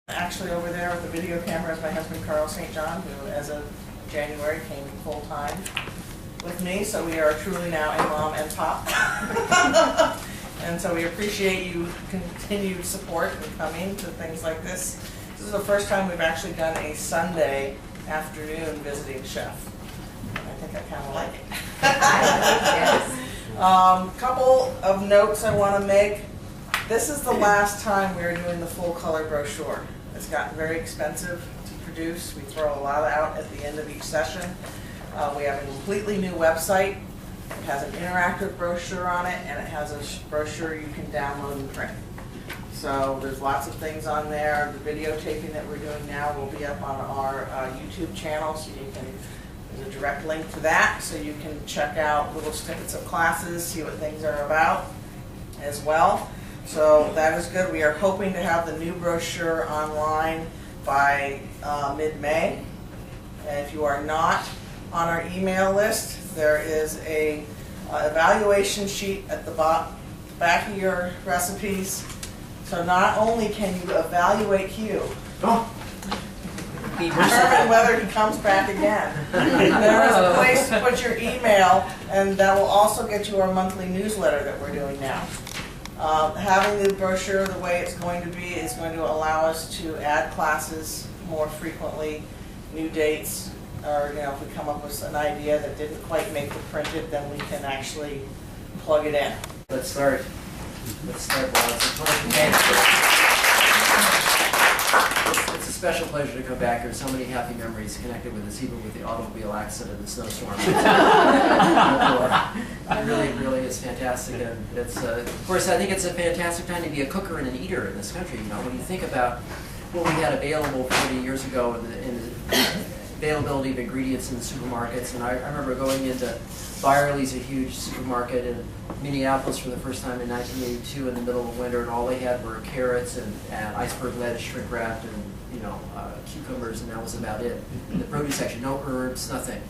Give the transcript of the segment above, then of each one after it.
Actually over there with the video camera is my husband Carl St. John, who as of January came full-time with me, so we are truly now a mom and pop. And so we appreciate you continued support and coming to things like this. This is the first time we've actually done a Sunday afternoon visiting chef. I think I kind of like it. Yes. Couple of notes I want to make. This is the last time we're doing the full color brochure. It's gotten very expensive to produce. We throw a lot out at the end of each session. We have a completely new website. It has an interactive brochure on it, and it has a brochure you can download and print. So there's lots of things on there. The videotaping that we're doing now will be up on our YouTube channel, so you can, there's a direct link to that, so you can check out little snippets of classes, see what things are about as well. So that is good. We are hoping to have the new brochure online by mid-May. And if you are not on our email list, there is a evaluation sheet at the back of your recipes. So not only can you evaluate Hugh, determine whether he comes back again. There is a place to put your email, and that will also get you our monthly newsletter that we're doing now. Having the brochure the way it's going to be is going to allow us to add classes more frequently, new dates, or if we come up with an idea that didn't quite make the printed, then we can actually plug it in. Let's start. Let's start, Bob. It's a special pleasure to come back. There's so many happy memories connected with this, even with the automobile accident, the snowstorm. It really is fantastic, and it's of course I think it's a fantastic time to be a cooker and an eater in this country. When you think about what we had available 40 years ago in the availability of ingredients in the supermarkets, and I remember going into Byerly's, a huge supermarket in Minneapolis for the first time in 1982 in the middle of winter, and all they had were carrots and iceberg lettuce, shrink wrapped, and cucumbers, and that was about it. In the produce section, no herbs, nothing.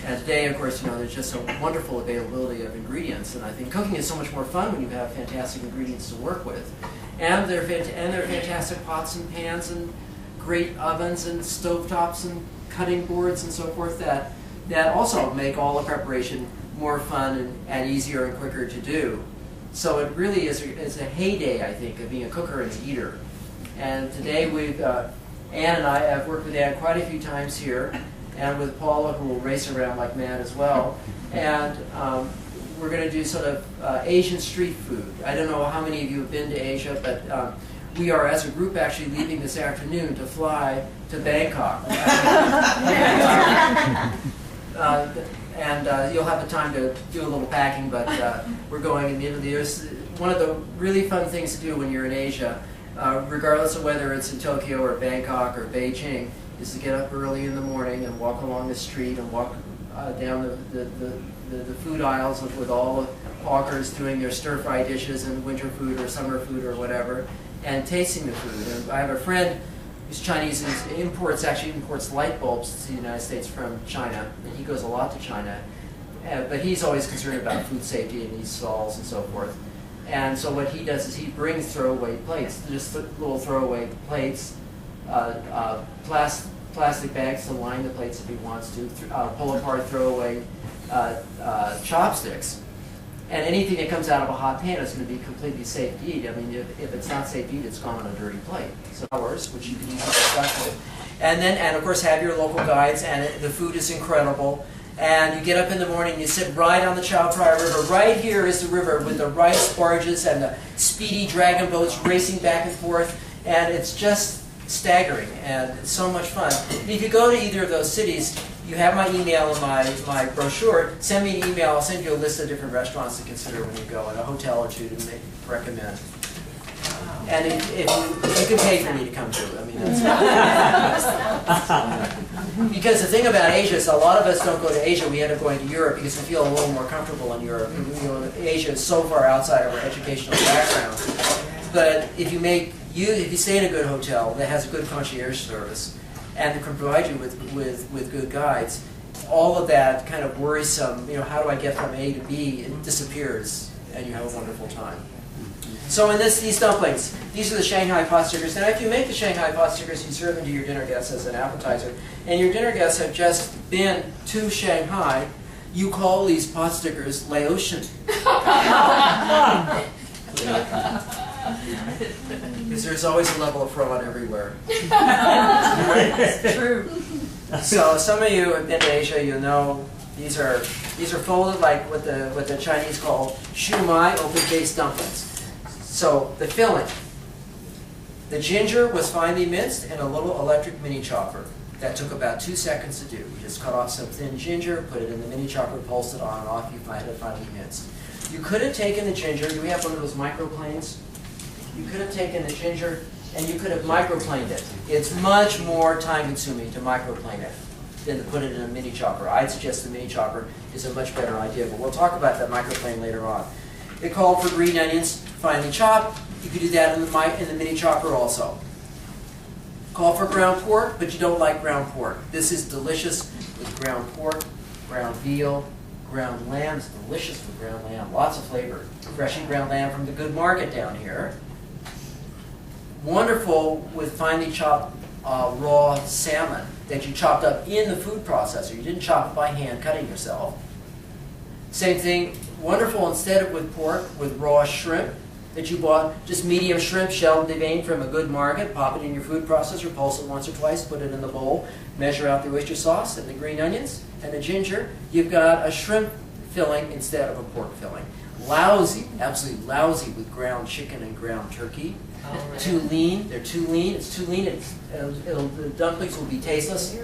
And today, of course, there's just a wonderful availability of ingredients, and I think cooking is so much more fun when you have fantastic ingredients to work with. And they're fantastic pots and pans and great ovens and stovetops and cutting boards and so forth that also make all the preparation more fun and easier and quicker to do. So it really is a heyday, I think, of being a cooker and an eater. And today Ann and I have worked with Ann quite a few times here, and with Paula, who will race around like mad as well. And we're going to do sort of Asian street food. I don't know how many of you have been to Asia, but we are, as a group, actually leaving this afternoon to fly to Bangkok. And you'll have the time to do a little packing, but we're going immediately. There's one of the really fun things to do when you're in Asia, regardless of whether it's in Tokyo or Bangkok or Beijing, is to get up early in the morning and walk along the street and walk down the food aisles with all the hawkers doing their stir-fry dishes and winter food or summer food or whatever, and tasting the food. And I have a friend who's Chinese and imports light bulbs to the United States from China, and he goes a lot to China. But he's always concerned about food safety in these stalls and so forth. And so what he does is he brings throwaway plates, just little throwaway plates, plastic bags to line the plates if he wants to, pull apart throwaway chopsticks. And anything that comes out of a hot pan is going to be completely safe to eat. I mean, if it's not safe to eat, it's gone on a dirty plate. So hours, which you can use special. And of course have your local guides, and the food is incredible. And you get up in the morning, you sit right on the Chao Phraya River. Right here is the river with the rice barges and the speedy dragon boats racing back and forth. And it's just staggering, and it's so much fun. And if you go to either of those cities, you have my email and my brochure. Send me an email. I'll send you a list of different restaurants to consider when you go, and a hotel or two to recommend. And if you can pay for me to come to it. I mean, that's because the thing about Asia is a lot of us don't go to Asia. We end up going to Europe because we feel a little more comfortable in Europe. Asia is so far outside of our educational background. But if you stay in a good hotel that has a good concierge service and can provide you with good guides, all of that kind of worrisome, how do I get from A to B, it disappears, and you have a wonderful time. So in these dumplings, these are the Shanghai pot stickers. Now if you make the Shanghai pot stickers, you serve them to your dinner guests as an appetizer, and your dinner guests have just been to Shanghai, you call these pot stickers Laotian. Because there's always a level of fraud everywhere. It's true. So some of you have been to Asia, you know these are folded like what the Chinese call shumai, open-faced dumplings. So the filling, the ginger was finely minced in a little electric mini chopper. That took about 2 seconds to do. You just cut off some thin ginger, put it in the mini chopper, pulse it on and off, you find it finely minced. You could have taken the ginger, do we have one of those microplanes? You could have taken the ginger and you could have microplaned it. It's much more time consuming to microplane it than to put it in a mini chopper. I'd suggest the mini chopper is a much better idea, but we'll talk about that microplane later on. It called for green onions, finely chopped. You could do that in the mini chopper also. Call for ground pork, but you don't like ground pork. This is delicious with ground pork, ground veal, ground lamb. It's delicious with ground lamb. Lots of flavor. Freshly ground lamb from the good market down here. Wonderful with finely chopped raw salmon that you chopped up in the food processor. You didn't chop it by hand, cutting yourself. Same thing, wonderful instead of with pork, with raw shrimp that you bought, just medium shrimp, shelled deveined from a good market, pop it in your food processor, pulse it once or twice, put it in the bowl, measure out the oyster sauce and the green onions and the ginger. You've got a shrimp filling instead of a pork filling. Lousy, absolutely lousy with ground chicken and ground turkey. Too lean, they're too lean, it's too lean, the dumplings will be tasteless,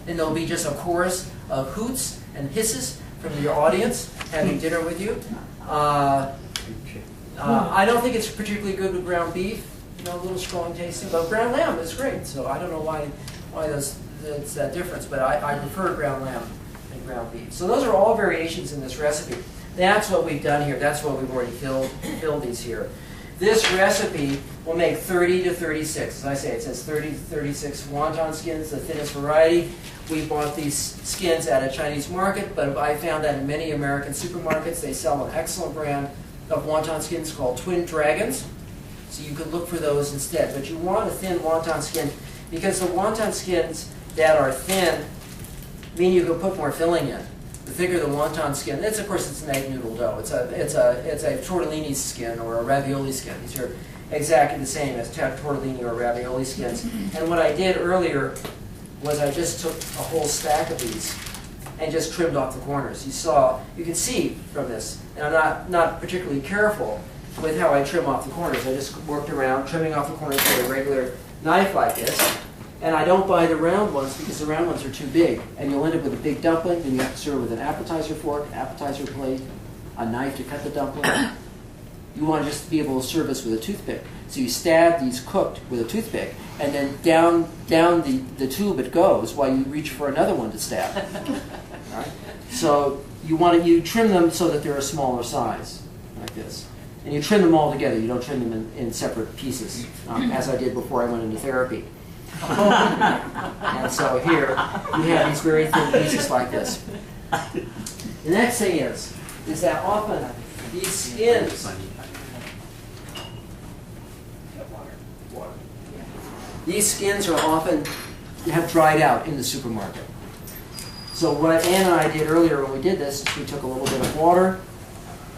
and there'll be just a chorus of hoots and hisses from your audience having dinner with you. I don't think it's particularly good with ground beef, you know, a little strong tasting, but ground lamb is great, so I don't know why it's that difference, but I prefer ground lamb and ground beef. So those are all variations in this recipe. That's what we've done here, that's what we've already filled these here. This recipe will make 30 to 36. As I say, it says 30 to 36 wonton skins, the thinnest variety. We bought these skins at a Chinese market, but I found that in many American supermarkets they sell an excellent brand of wonton skins called Twin Dragons. So you could look for those instead. But you want a thin wonton skin because the wonton skins that are thin mean you can put more filling in. The thicker the wonton skin, of course it's an egg noodle dough. It's a tortellini skin or a ravioli skin. These are exactly the same as tortellini or ravioli skins. And what I did earlier was I just took a whole stack of these and just trimmed off the corners. You can see from this, and I'm not particularly careful with how I trim off the corners. I just worked around trimming off the corners with a regular knife like this. And I don't buy the round ones because the round ones are too big. And you'll end up with a big dumpling, then you have to serve with an appetizer fork, an appetizer plate, a knife to cut the dumpling. You want to just be able to serve this with a toothpick. So you stab these cooked with a toothpick, and then down the tube it goes while you reach for another one to stab. All right? So you trim them so that they're a smaller size, like this. And you trim them all together. You don't trim them in separate pieces, as I did before I went into therapy. And so here you have these very thin pieces like this. The next thing is that often these skins are often have dried out in the supermarket. So what Ann and I did earlier when we did this is we took a little bit of water,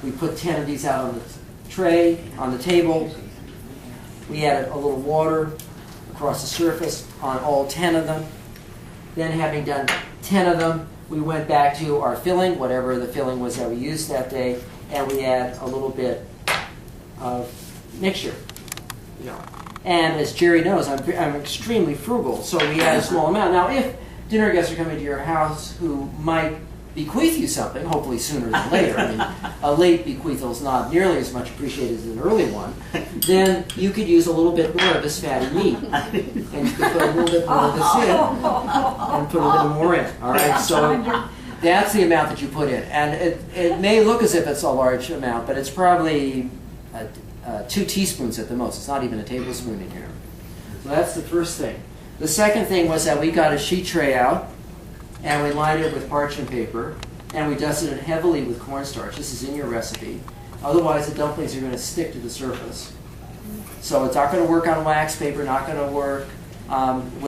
we put 10 of these out on the tray, on the table, we added a little water across the surface on all 10 of them. Then having done 10 of them, we went back to our filling, whatever the filling was that we used that day, and we add a little bit of mixture. You know. And as Jerry knows, I'm extremely frugal, so we add a small amount. Now, if dinner guests are coming to your house who might bequeath you something, hopefully sooner than later, I mean, a late bequeathal is not nearly as much appreciated as an early one, then you could use a little bit more of this fatty meat. And you could put a little bit more of this in and put a little more in. All right, so that's the amount that you put in. And it may look as if it's a large amount, but it's probably 2 teaspoons at the most. It's not even a tablespoon in here. So that's the first thing. The second thing was that we got a sheet tray out, and we lined it with parchment paper, and we dusted it heavily with cornstarch. This is in your recipe. Otherwise, the dumplings are going to stick to the surface. So it's not going to work on wax paper, not going to work